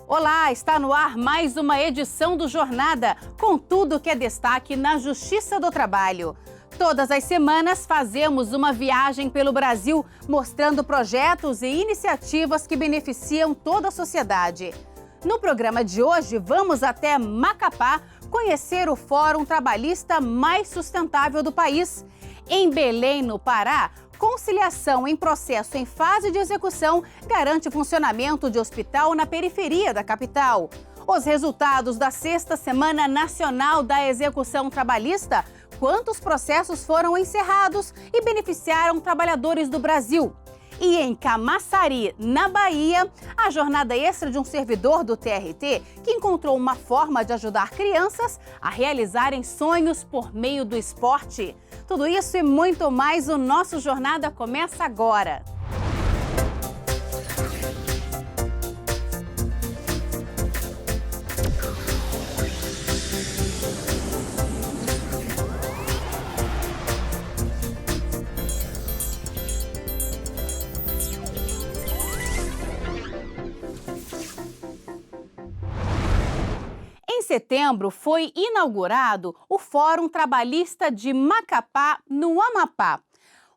Olá, está no ar mais uma edição do Jornada, com tudo que é destaque na Justiça do Trabalho. Todas as semanas fazemos uma viagem pelo Brasil, mostrando projetos e iniciativas que beneficiam toda a sociedade. No programa de hoje, vamos até Macapá conhecer o Fórum Trabalhista mais sustentável do país. Em Belém, no Pará, conciliação em processo em fase de execução garante funcionamento de hospital na periferia da capital. Os resultados da 6ª Semana Nacional da Execução Trabalhista, quantos processos foram encerrados e beneficiaram trabalhadores do Brasil. E em Camaçari, na Bahia, a jornada extra de um servidor do TRT que encontrou uma forma de ajudar crianças a realizarem sonhos por meio do esporte. Tudo isso e muito mais, o nosso Jornada começa agora. Em setembro, foi inaugurado o Fórum Trabalhista de Macapá, no Amapá.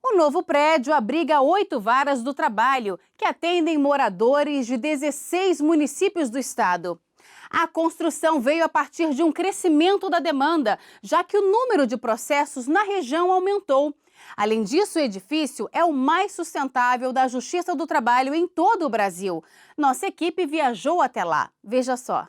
O novo prédio abriga 8 varas do trabalho, que atendem moradores de 16 municípios do estado. A construção veio a partir de um crescimento da demanda, já que o número de processos na região aumentou. Além disso, o edifício é o mais sustentável da Justiça do Trabalho em todo o Brasil. Nossa equipe viajou até lá. Veja só.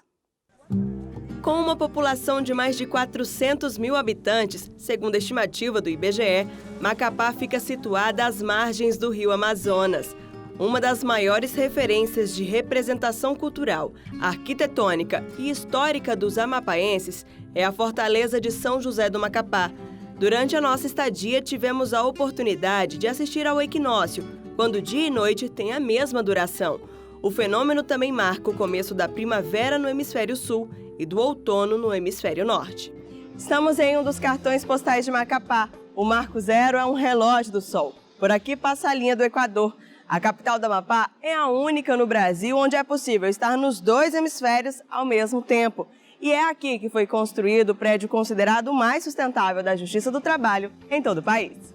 Com uma população de mais de 400 mil habitantes, segundo a estimativa do IBGE, Macapá fica situada às margens do rio Amazonas. Uma das maiores referências de representação cultural, arquitetônica e histórica dos amapaenses é a Fortaleza de São José do Macapá. Durante a nossa estadia, tivemos a oportunidade de assistir ao equinócio, quando dia e noite têm a mesma duração. O fenômeno também marca o começo da primavera no hemisfério sul e do outono no hemisfério norte. Estamos em um dos cartões postais de Macapá. O Marco Zero é um relógio do sol. Por aqui passa a linha do Equador. A capital do Amapá é a única no Brasil onde é possível estar nos 2 hemisférios ao mesmo tempo. E é aqui que foi construído o prédio considerado o mais sustentável da Justiça do Trabalho em todo o país.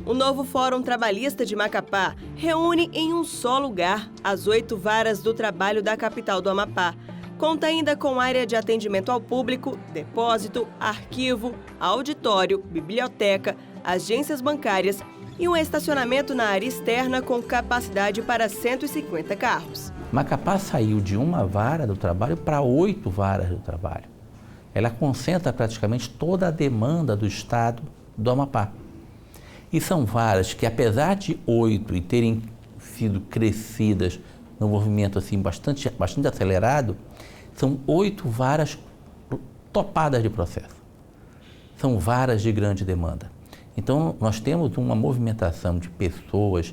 O novo Fórum Trabalhista de Macapá reúne em um só lugar as 8 varas do trabalho da capital do Amapá. Conta ainda com área de atendimento ao público, depósito, arquivo, auditório, biblioteca, agências bancárias e um estacionamento na área externa com capacidade para 150 carros. Macapá saiu de uma vara do trabalho para 8 varas do trabalho. Ela concentra praticamente toda a demanda do estado do Amapá. E são varas que, apesar de 8 e terem sido crescidas num movimento assim, bastante acelerado, são 8 varas topadas de processo. São varas de grande demanda. Então, nós temos uma movimentação de pessoas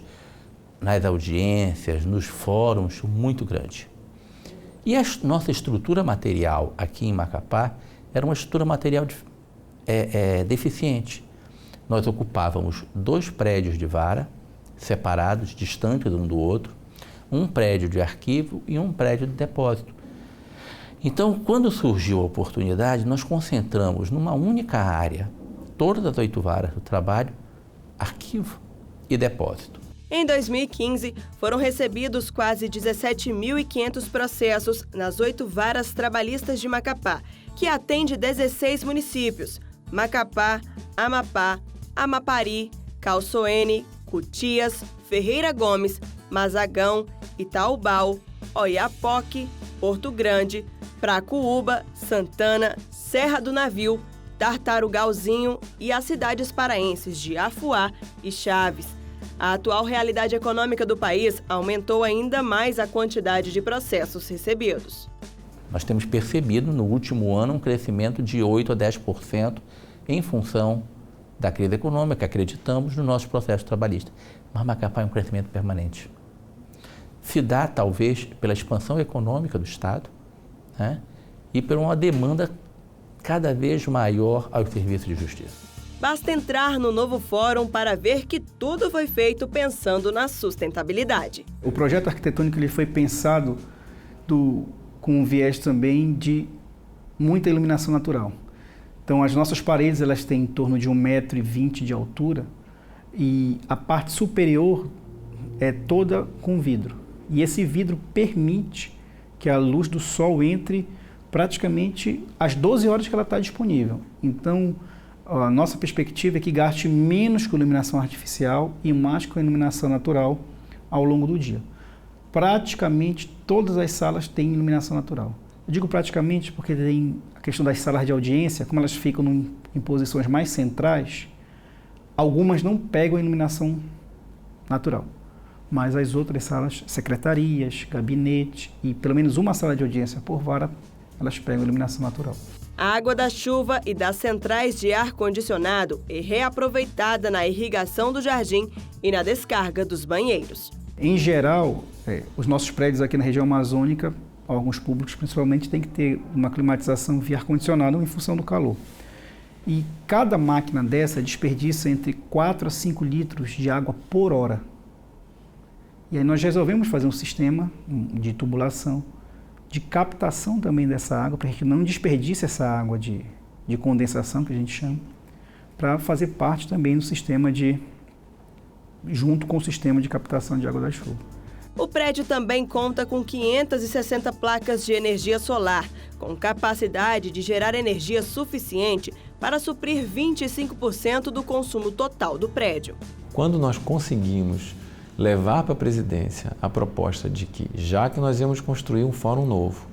nas audiências, nos fóruns, muito grande. E a nossa estrutura material aqui em Macapá era uma estrutura material deficiente. Nós ocupávamos 2 prédios de vara, separados, distantes um do outro, um prédio de arquivo e um prédio de depósito. Então, quando surgiu a oportunidade, nós concentramos numa única área todas as 8 varas do trabalho, arquivo e depósito. Em 2015, foram recebidos quase 17.500 processos nas 8 varas trabalhistas de Macapá, que atende 16 municípios: Macapá, Amapá, Amapari, Calçoene, Cutias, Ferreira Gomes, Mazagão, Itaubal, Oiapoque, Porto Grande, Pracuúba, Santana, Serra do Navio, Tartarugalzinho e as cidades paraenses de Afuá e Chaves. A atual realidade econômica do país aumentou ainda mais a quantidade de processos recebidos. Nós temos percebido no último ano um crescimento de 8% a 10% em função da crise econômica, acreditamos no nosso processo trabalhista. Mas Macapá é um crescimento permanente. Se dá, talvez, pela expansão econômica do Estado, né, e por uma demanda cada vez maior aos serviços de justiça. Basta entrar no novo fórum para ver que tudo foi feito pensando na sustentabilidade. O projeto arquitetônico ele foi pensado do com um viés também de muita iluminação natural. Então, as nossas paredes elas têm em torno de 1,20 m de altura e a parte superior é toda com vidro. E esse vidro permite que a luz do sol entre praticamente às 12 horas que ela está disponível. Então, a nossa perspectiva é que gaste menos com iluminação artificial e mais com iluminação natural ao longo do dia. Praticamente todas as salas têm iluminação natural. Eu digo praticamente porque tem a questão das salas de audiência, como elas ficam em posições mais centrais, algumas não pegam iluminação natural, mas as outras salas, secretarias, gabinete e pelo menos uma sala de audiência por vara, elas pegam iluminação natural. A água da chuva e das centrais de ar-condicionado é reaproveitada na irrigação do jardim e na descarga dos banheiros. Em geral, os nossos prédios aqui na região amazônica, órgãos públicos principalmente, tem que ter uma climatização via ar-condicionado em função do calor. E cada máquina dessa desperdiça entre 4 a 5 litros de água por hora. E aí nós resolvemos fazer um sistema de tubulação, de captação também dessa água, para a gente não desperdice essa água de condensação, que a gente chama, para fazer parte também do sistema junto com o sistema de captação de água da chuva. O prédio também conta com 560 placas de energia solar, com capacidade de gerar energia suficiente para suprir 25% do consumo total do prédio. Quando nós conseguimos levar para a presidência a proposta de que, já que nós íamos construir um fórum novo,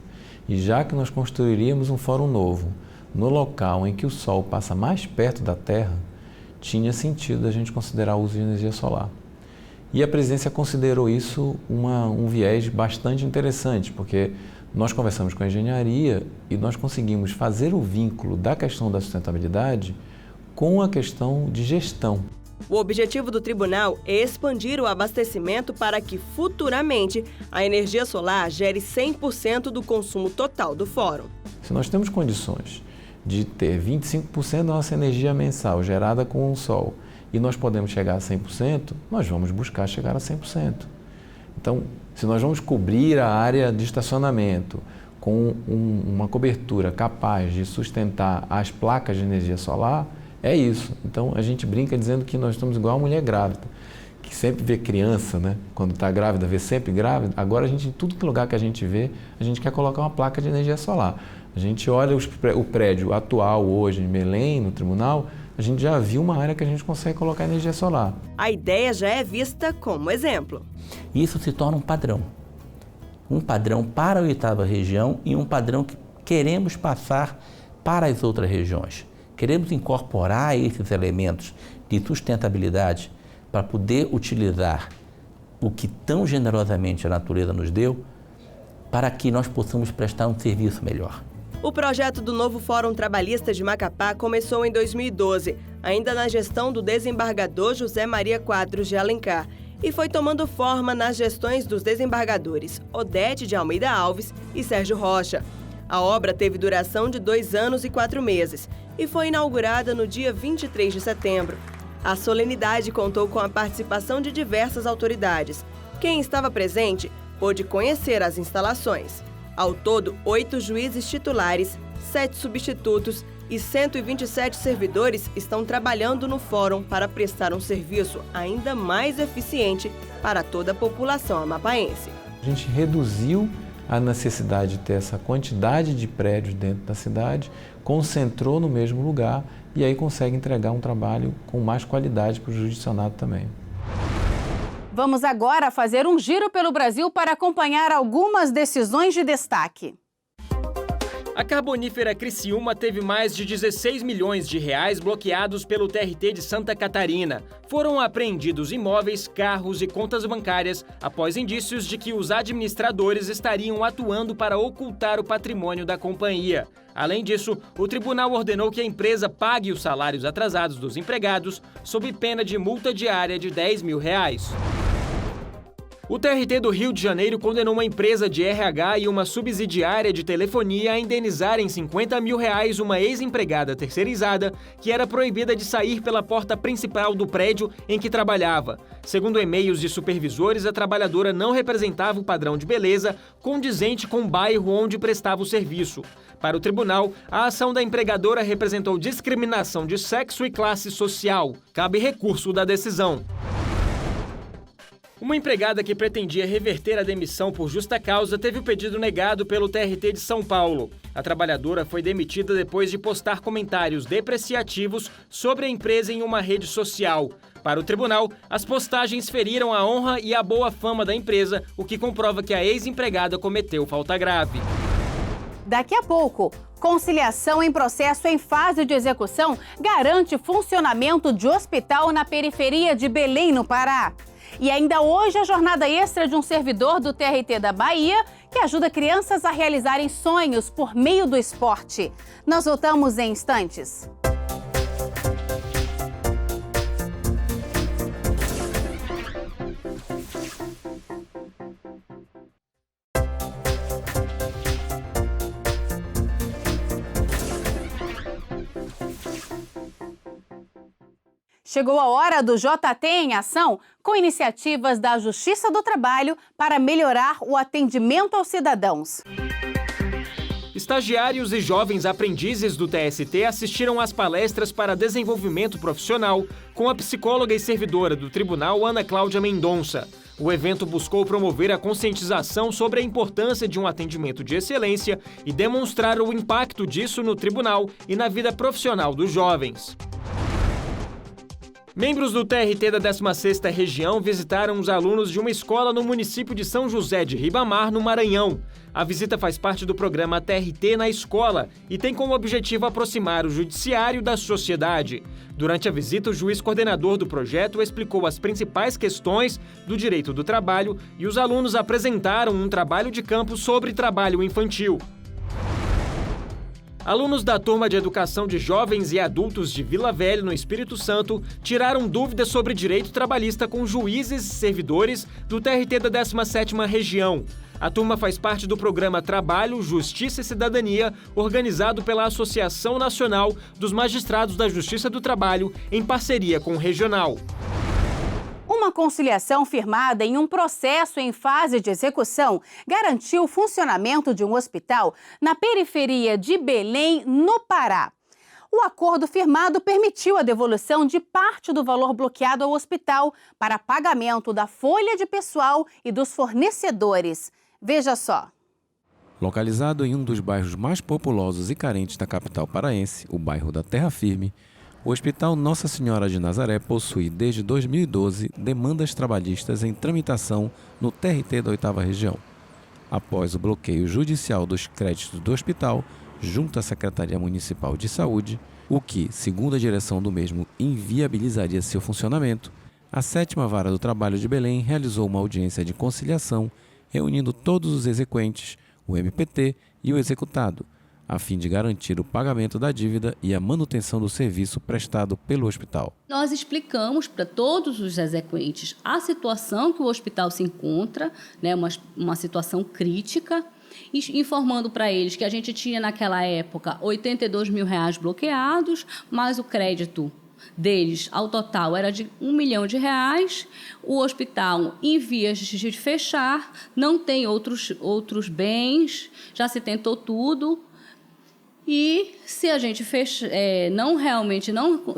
e já que nós construiríamos um fórum novo no local em que o Sol passa mais perto da Terra, tinha sentido a gente considerar o uso de energia solar. E a presidência considerou isso um viés bastante interessante, porque nós conversamos com a engenharia e nós conseguimos fazer o vínculo da questão da sustentabilidade com a questão de gestão. O objetivo do tribunal é expandir o abastecimento para que, futuramente, a energia solar gere 100% do consumo total do fórum. Se nós temos condições de ter 25% da nossa energia mensal gerada com o sol e nós podemos chegar a 100%, nós vamos buscar chegar a 100%. Então, se nós vamos cobrir a área de estacionamento com uma cobertura capaz de sustentar as placas de energia solar, é isso. Então, a gente brinca dizendo que nós estamos igual a mulher grávida, que sempre vê criança, né? Quando está grávida, vê sempre grávida. Agora, em tudo que lugar que a gente vê, a gente quer colocar uma placa de energia solar. A gente olha o prédio atual hoje em Belém, no tribunal, a gente já viu uma área que a gente consegue colocar energia solar. A ideia já é vista como exemplo. Isso se torna um padrão. Um padrão para a 8ª região e um padrão que queremos passar para as outras regiões. Queremos incorporar esses elementos de sustentabilidade para poder utilizar o que tão generosamente a natureza nos deu para que nós possamos prestar um serviço melhor. O projeto do novo Fórum Trabalhista de Macapá começou em 2012, ainda na gestão do desembargador José Maria Quadros de Alencar, e foi tomando forma nas gestões dos desembargadores Odete de Almeida Alves e Sérgio Rocha. A obra teve duração de 2 anos e 4 meses e foi inaugurada no dia 23 de setembro. A solenidade contou com a participação de diversas autoridades. Quem estava presente pôde conhecer as instalações. Ao todo, 8 juízes titulares, 7 substitutos e 127 servidores estão trabalhando no fórum para prestar um serviço ainda mais eficiente para toda a população amapaense. A gente reduziu a necessidade de ter essa quantidade de prédios dentro da cidade, concentrou no mesmo lugar e aí consegue entregar um trabalho com mais qualidade para o jurisdicionado também. Vamos agora fazer um giro pelo Brasil para acompanhar algumas decisões de destaque. A carbonífera Criciúma teve mais de 16 milhões de reais bloqueados pelo TRT de Santa Catarina. Foram apreendidos imóveis, carros e contas bancárias após indícios de que os administradores estariam atuando para ocultar o patrimônio da companhia. Além disso, o tribunal ordenou que a empresa pague os salários atrasados dos empregados sob pena de multa diária de R$10 mil. O TRT do Rio de Janeiro condenou uma empresa de RH e uma subsidiária de telefonia a indenizarem R$50 mil uma ex-empregada terceirizada que era proibida de sair pela porta principal do prédio em que trabalhava. Segundo e-mails de supervisores, a trabalhadora não representava o padrão de beleza condizente com o bairro onde prestava o serviço. Para o tribunal, a ação da empregadora representou discriminação de sexo e classe social. Cabe recurso da decisão. Uma empregada que pretendia reverter a demissão por justa causa teve o pedido negado pelo TRT de São Paulo. A trabalhadora foi demitida depois de postar comentários depreciativos sobre a empresa em uma rede social. Para o tribunal, as postagens feriram a honra e a boa fama da empresa, o que comprova que a ex-empregada cometeu falta grave. Daqui a pouco, conciliação em processo em fase de execução garante funcionamento de hospital na periferia de Belém, no Pará. E ainda hoje a jornada extra de um servidor do TRT da Bahia que ajuda crianças a realizarem sonhos por meio do esporte. Nós voltamos em instantes. Chegou a hora do JT em Ação, com iniciativas da Justiça do Trabalho para melhorar o atendimento aos cidadãos. Estagiários e jovens aprendizes do TST assistiram às palestras para desenvolvimento profissional com a psicóloga e servidora do tribunal Ana Cláudia Mendonça. O evento buscou promover a conscientização sobre a importância de um atendimento de excelência e demonstrar o impacto disso no tribunal e na vida profissional dos jovens. Membros do TRT da 16ª Região visitaram os alunos de uma escola no município de São José de Ribamar, no Maranhão. A visita faz parte do programa TRT na Escola e tem como objetivo aproximar o judiciário da sociedade. Durante a visita, o juiz coordenador do projeto explicou as principais questões do direito do trabalho e os alunos apresentaram um trabalho de campo sobre trabalho infantil. Alunos da turma de Educação de Jovens e Adultos de Vila Velha, no Espírito Santo, tiraram dúvidas sobre direito trabalhista com juízes e servidores do TRT da 17ª Região. A turma faz parte do programa Trabalho, Justiça e Cidadania, organizado pela Associação Nacional dos Magistrados da Justiça do Trabalho, em parceria com o Regional. Uma conciliação firmada em um processo em fase de execução garantiu o funcionamento de um hospital na periferia de Belém, no Pará. O acordo firmado permitiu a devolução de parte do valor bloqueado ao hospital para pagamento da folha de pessoal e dos fornecedores. Veja só. Localizado em um dos bairros mais populosos e carentes da capital paraense, o bairro da Terra Firme, o Hospital Nossa Senhora de Nazaré possui desde 2012 demandas trabalhistas em tramitação no TRT da 8ª Região. Após o bloqueio judicial dos créditos do hospital junto à Secretaria Municipal de Saúde, o que, segundo a direção do mesmo, inviabilizaria seu funcionamento, a 7ª Vara do Trabalho de Belém realizou uma audiência de conciliação reunindo todos os exequentes, o MPT e o executado, a fim de garantir o pagamento da dívida e a manutenção do serviço prestado pelo hospital. Nós explicamos para todos os exequentes a situação que o hospital se encontra, né, uma situação crítica, informando para eles que a gente tinha naquela época R$82 mil bloqueados, mas o crédito deles, ao total, era de R$1 milhão. O hospital em vias de fechar, não tem outros bens, já se tentou tudo. E se a gente não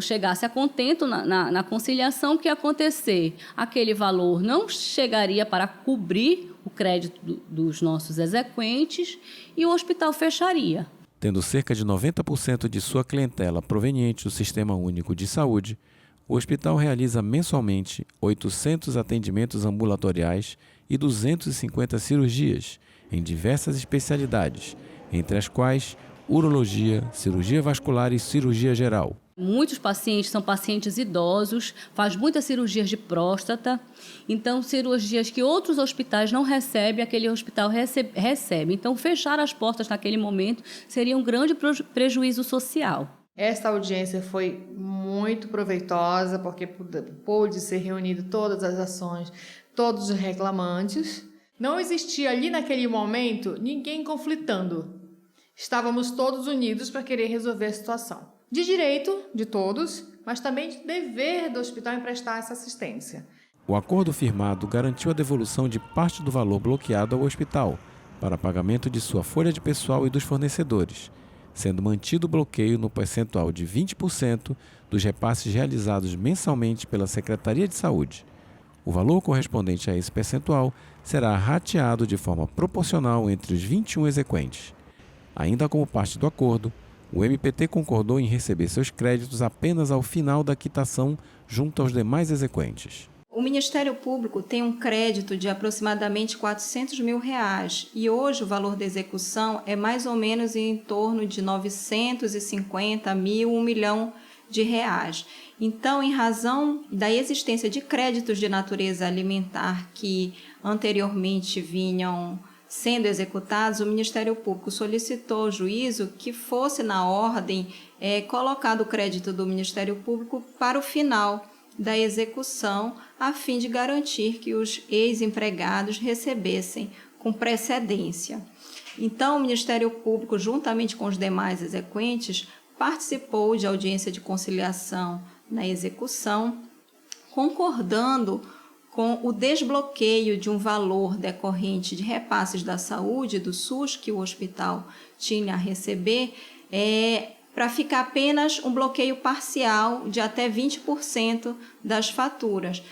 chegasse a contento na conciliação, o que ia acontecer? Aquele valor não chegaria para cobrir o crédito dos nossos exequentes e o hospital fecharia. Tendo cerca de 90% de sua clientela proveniente do Sistema Único de Saúde, o hospital realiza mensalmente 800 atendimentos ambulatoriais e 250 cirurgias em diversas especialidades, entre as quais urologia, cirurgia vascular e cirurgia geral. Muitos pacientes são pacientes idosos, faz muitas cirurgias de próstata, então cirurgias que outros hospitais não recebem, aquele hospital recebe. Então, fechar as portas naquele momento seria um grande prejuízo social. Esta audiência foi muito proveitosa, porque pôde ser reunido todas as ações todos os reclamantes. Não existia ali naquele momento ninguém conflitando. Estávamos todos unidos para querer resolver a situação. De direito de todos, mas também de dever do hospital em prestar essa assistência. O acordo firmado garantiu a devolução de parte do valor bloqueado ao hospital para pagamento de sua folha de pessoal e dos fornecedores, sendo mantido o bloqueio no percentual de 20% dos repasses realizados mensalmente pela Secretaria de Saúde. O valor correspondente a esse percentual será rateado de forma proporcional entre os 21 exequentes. Ainda como parte do acordo, o MPT concordou em receber seus créditos apenas ao final da quitação junto aos demais exequentes. O Ministério Público tem um crédito de aproximadamente R$400 mil e hoje o valor da execução é mais ou menos em torno de 950 mil, R$1 milhão. Então, em razão da existência de créditos de natureza alimentar que anteriormente vinham sendo executados, o Ministério Público solicitou ao juízo que fosse na ordem colocado o crédito do Ministério Público para o final da execução, a fim de garantir que os ex-empregados recebessem com precedência. Então, o Ministério Público, juntamente com os demais exequentes, participou de audiência de conciliação na execução, concordando com o desbloqueio de um valor decorrente de repasses da saúde, do SUS, que o hospital tinha a receber, para ficar apenas um bloqueio parcial de até 20% das faturas,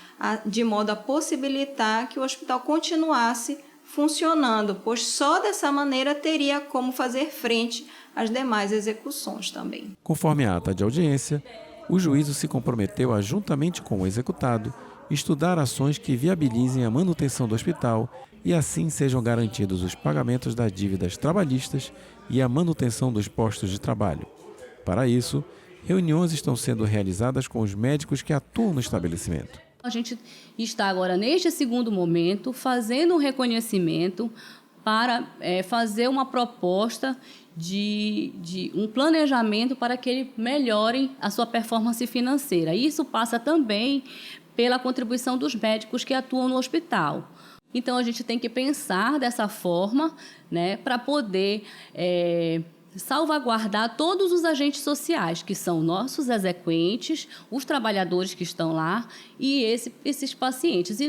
de modo a possibilitar que o hospital continuasse funcionando, pois só dessa maneira teria como fazer frente às demais execuções também. Conforme a ata de audiência, o juízo se comprometeu a, juntamente com o executado, estudar ações que viabilizem a manutenção do hospital e assim sejam garantidos os pagamentos das dívidas trabalhistas e a manutenção dos postos de trabalho. Para isso, reuniões estão sendo realizadas com os médicos que atuam no estabelecimento. A gente está agora, neste segundo momento, fazendo um reconhecimento para fazer uma proposta de um planejamento para que eles melhorem a sua performance financeira. Isso passa também pela contribuição dos médicos que atuam no hospital. Então, a gente tem que pensar dessa forma, né, para poder salvaguardar todos os agentes sociais, que são nossos exequentes, os trabalhadores que estão lá e esses pacientes, e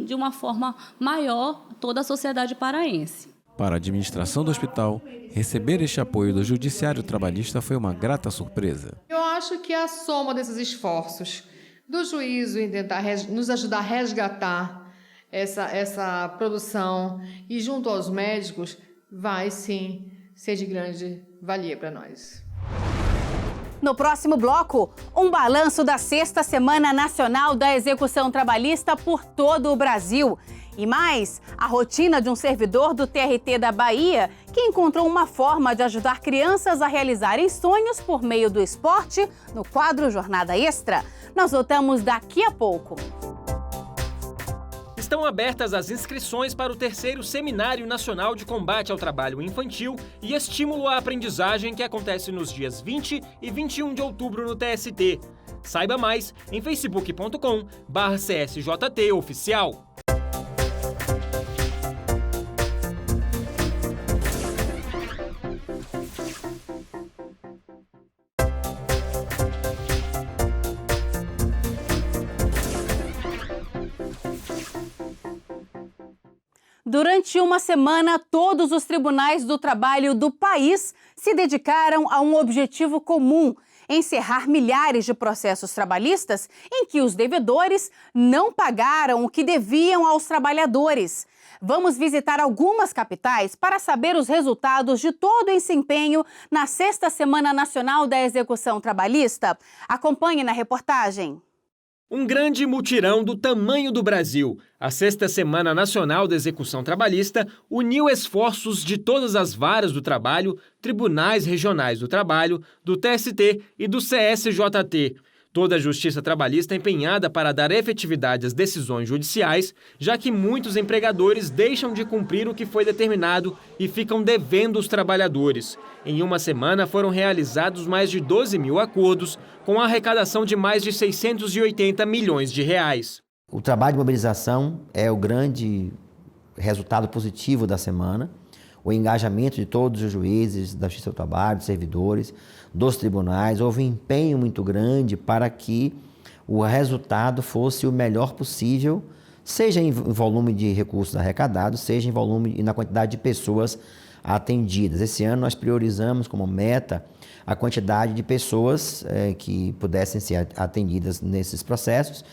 de uma forma maior, toda a sociedade paraense. Para a administração do hospital, receber este apoio do Judiciário Trabalhista foi uma grata surpresa. Eu acho que a soma desses esforços do juízo em tentar nos ajudar a resgatar essa produção e junto aos médicos vai sim ser de grande valia para nós. No próximo bloco, um balanço da 6ª Semana Nacional da Execução Trabalhista por todo o Brasil. E mais, a rotina de um servidor do TRT da Bahia que encontrou uma forma de ajudar crianças a realizarem sonhos por meio do esporte no quadro Jornada Extra. Nós voltamos daqui a pouco. Estão abertas as inscrições para o 3º Seminário Nacional de Combate ao Trabalho Infantil e Estímulo à Aprendizagem, que acontece nos dias 20 e 21 de outubro no TST. Saiba mais em facebook.com/CSJT Oficial. Durante uma semana, todos os tribunais do trabalho do país se dedicaram a um objetivo comum: encerrar milhares de processos trabalhistas em que os devedores não pagaram o que deviam aos trabalhadores. Vamos visitar algumas capitais para saber os resultados de todo esse empenho na 6ª Semana Nacional da Execução Trabalhista. Acompanhe na reportagem. Um grande mutirão do tamanho do Brasil. A 6ª Semana Nacional da Execução Trabalhista uniu esforços de todas as varas do trabalho, tribunais regionais do trabalho, do TST e do CSJT. Toda a justiça trabalhista empenhada para dar efetividade às decisões judiciais, já que muitos empregadores deixam de cumprir o que foi determinado e ficam devendo os trabalhadores. Em uma semana foram realizados mais de 12 mil acordos, com a arrecadação de mais de 680 milhões de reais. O trabalho de mobilização é o grande resultado positivo da semana. O engajamento de todos os juízes da Justiça do Trabalho, dos servidores, dos tribunais. Houve um empenho muito grande para que o resultado fosse o melhor possível, seja em volume de recursos arrecadados, seja em volume e na quantidade de pessoas atendidas. Esse ano nós priorizamos como meta a quantidade de pessoas que pudessem ser atendidas nesses processos,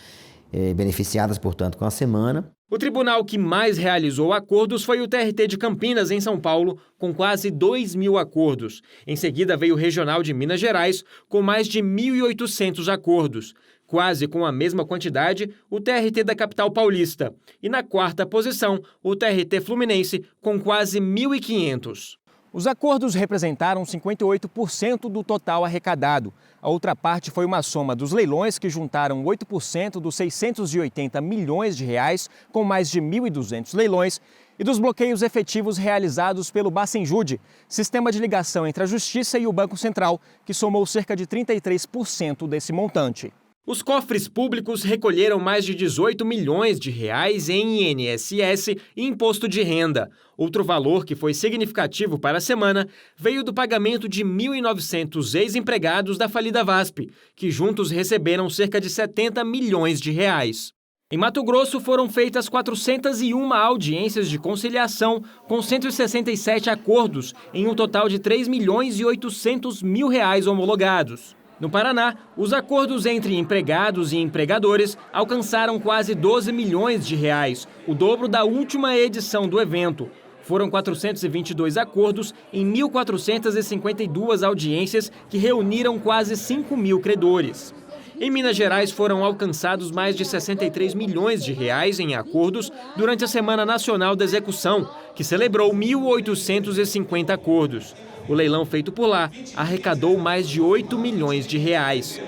beneficiadas, portanto, com a semana. O tribunal que mais realizou acordos foi o TRT de Campinas, em São Paulo, com quase 2.000 acordos. Em seguida veio o Regional de Minas Gerais, com mais de 1.800 acordos. Quase com a mesma quantidade, o TRT da capital paulista. E na quarta posição, o TRT Fluminense, com quase 1.500. Os acordos representaram 58% do total arrecadado. A outra parte foi uma soma dos leilões, que juntaram 8% dos 680 milhões de reais, com mais de 1.200 leilões, e dos bloqueios efetivos realizados pelo Bacenjude, sistema de ligação entre a Justiça e o Banco Central, que somou cerca de 33% desse montante. Os cofres públicos recolheram mais de 18 milhões de reais em INSS e imposto de renda. Outro valor que foi significativo para a semana veio do pagamento de 1.900 ex-empregados da falida VASP, que juntos receberam cerca de 70 milhões de reais. Em Mato Grosso foram feitas 401 audiências de conciliação com 167 acordos, em um total de 3 milhões e 800 mil reais homologados. No Paraná, os acordos entre empregados e empregadores alcançaram quase 12 milhões de reais, o dobro da última edição do evento. Foram 422 acordos em 1.452 audiências que reuniram quase 5 mil credores. Em Minas Gerais foram alcançados mais de 63 milhões de reais em acordos durante a Semana Nacional da Execução, que celebrou 1.850 acordos. O leilão feito por lá arrecadou mais de 8 milhões de reais.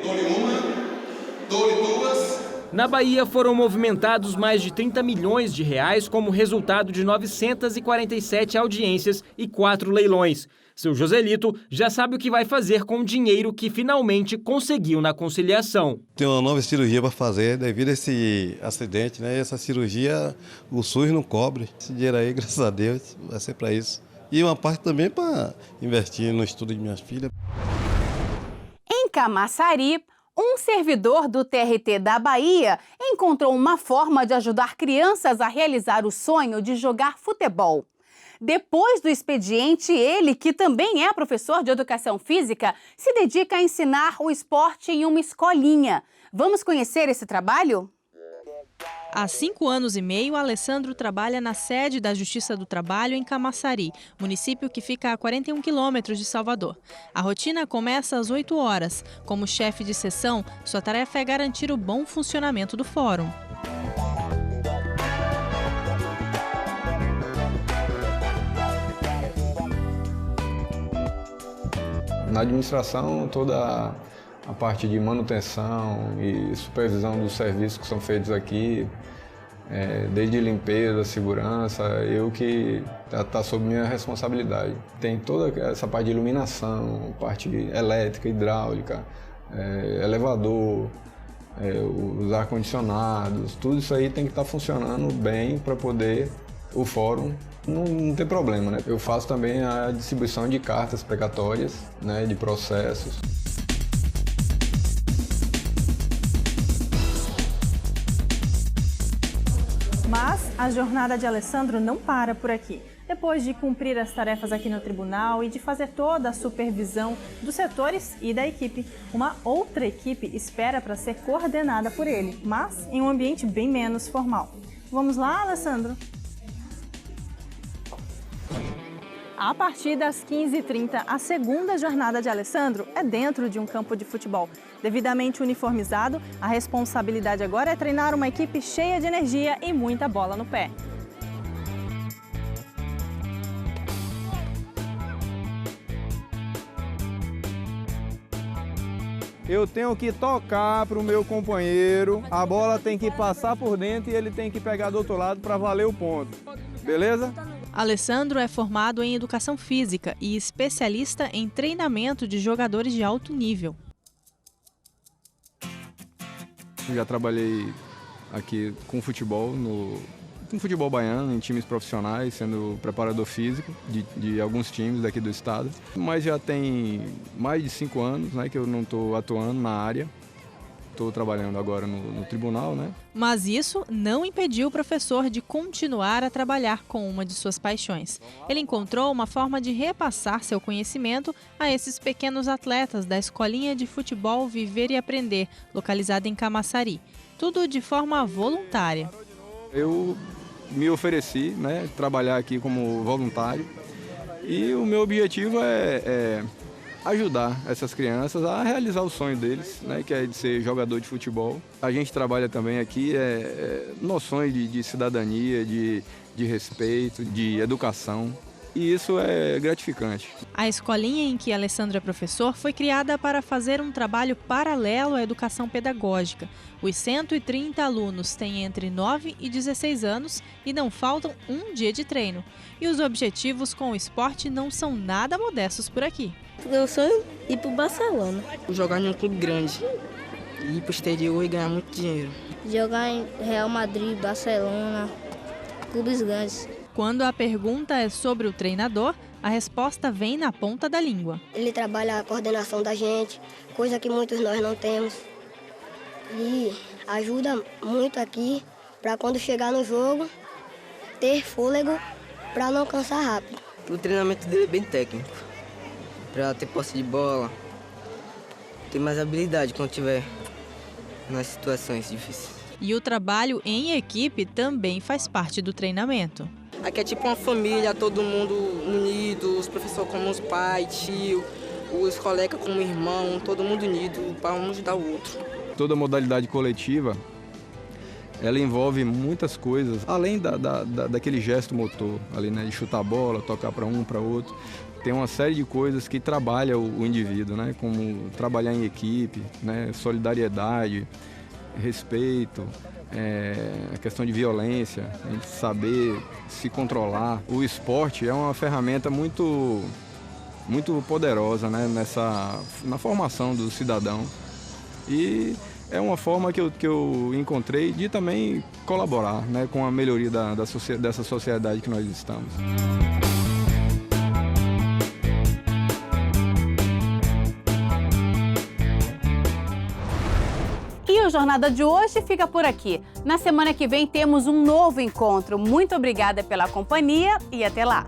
Na Bahia foram movimentados mais de 30 milhões de reais como resultado de 947 audiências e 4 leilões. Seu Joselito já sabe o que vai fazer com o dinheiro que finalmente conseguiu na conciliação. Tem uma nova cirurgia para fazer devido a esse acidente, né? Essa cirurgia o SUS não cobre. Esse dinheiro aí, graças a Deus, vai ser para isso. E uma parte também para investir no estudo de minhas filhas. Em Camaçari, um servidor do TRT da Bahia encontrou uma forma de ajudar crianças a realizar o sonho de jogar futebol. Depois do expediente, ele, que também é professor de educação física, se dedica a ensinar o esporte em uma escolinha. Vamos conhecer esse trabalho? Há 5 anos e meio, Alessandro trabalha na sede da Justiça do Trabalho em Camaçari, município que fica a 41 quilômetros de Salvador. A rotina começa às 8 horas. Como chefe de seção, sua tarefa é garantir o bom funcionamento do fórum. Na administração, toda a parte de manutenção e supervisão dos serviços que são feitos aqui, desde limpeza, segurança, eu que está sob minha responsabilidade. Tem toda essa parte de iluminação, parte elétrica, hidráulica, elevador, os ar-condicionados, tudo isso aí tem que estar funcionando bem para poder o fórum não ter problema, né? Eu faço também a distribuição de cartas precatórias, né, de processos. Mas a jornada de Alessandro não para por aqui. Depois de cumprir as tarefas aqui no tribunal e de fazer toda a supervisão dos setores e da equipe, uma outra equipe espera para ser coordenada por ele, mas em um ambiente bem menos formal. Vamos lá, Alessandro? A partir das 15h30, a segunda jornada de Alessandro é dentro de um campo de futebol. Devidamente uniformizado, a responsabilidade agora é treinar uma equipe cheia de energia e muita bola no pé. Eu tenho que tocar para o meu companheiro, a bola tem que passar por dentro e ele tem que pegar do outro lado para valer o ponto. Beleza? Alessandro é formado em educação física e especialista em treinamento de jogadores de alto nível. Já trabalhei aqui com futebol, com futebol baiano, em times profissionais, sendo preparador físico de alguns times daqui do estado. Mas já tem mais de 5 anos, né, que eu não estou atuando na área. Estou trabalhando agora no tribunal, né? Mas isso não impediu o professor de continuar a trabalhar com uma de suas paixões. Ele encontrou uma forma de repassar seu conhecimento a esses pequenos atletas da Escolinha de Futebol Viver e Aprender, localizada em Camaçari. Tudo de forma voluntária. Eu me ofereci, né, trabalhar aqui como voluntário, e o meu objetivo é ajudar essas crianças a realizar o sonho deles, né, que é de ser jogador de futebol. A gente trabalha também aqui noções de cidadania, de respeito, de educação. E isso é gratificante. A escolinha em que Alessandro é professor foi criada para fazer um trabalho paralelo à educação pedagógica. Os 130 alunos têm entre 9 e 16 anos e não faltam um dia de treino. E os objetivos com o esporte não são nada modestos por aqui. Eu sonho ir para o Barcelona. Jogar em um clube grande, ir para o exterior e ganhar muito dinheiro. Jogar em Real Madrid, Barcelona, clubes grandes. Quando a pergunta é sobre o treinador, a resposta vem na ponta da língua. Ele trabalha a coordenação da gente, coisa que muitos nós não temos. E ajuda muito aqui para quando chegar no jogo, ter fôlego para não cansar rápido. O treinamento dele é bem técnico, para ter posse de bola, ter mais habilidade quando tiver nas situações difíceis. E o trabalho em equipe também faz parte do treinamento. Aqui é tipo uma família, todo mundo unido, os professores como os pais, tio, os colegas como irmão, todo mundo unido para um ajudar o outro. Toda modalidade coletiva, ela envolve muitas coisas, além daquele gesto motor, ali, né, de chutar a bola, tocar para um, para outro. Tem uma série de coisas que trabalha o indivíduo, né, como trabalhar em equipe, né, solidariedade, respeito, a questão de violência, a gente saber se controlar. O esporte é uma ferramenta muito poderosa, né, na formação do cidadão. E é uma forma que eu encontrei de também colaborar, né, com a melhoria dessa sociedade que nós estamos. E o Jornada de hoje fica por aqui. Na semana que vem temos um novo encontro. Muito obrigada pela companhia e até lá!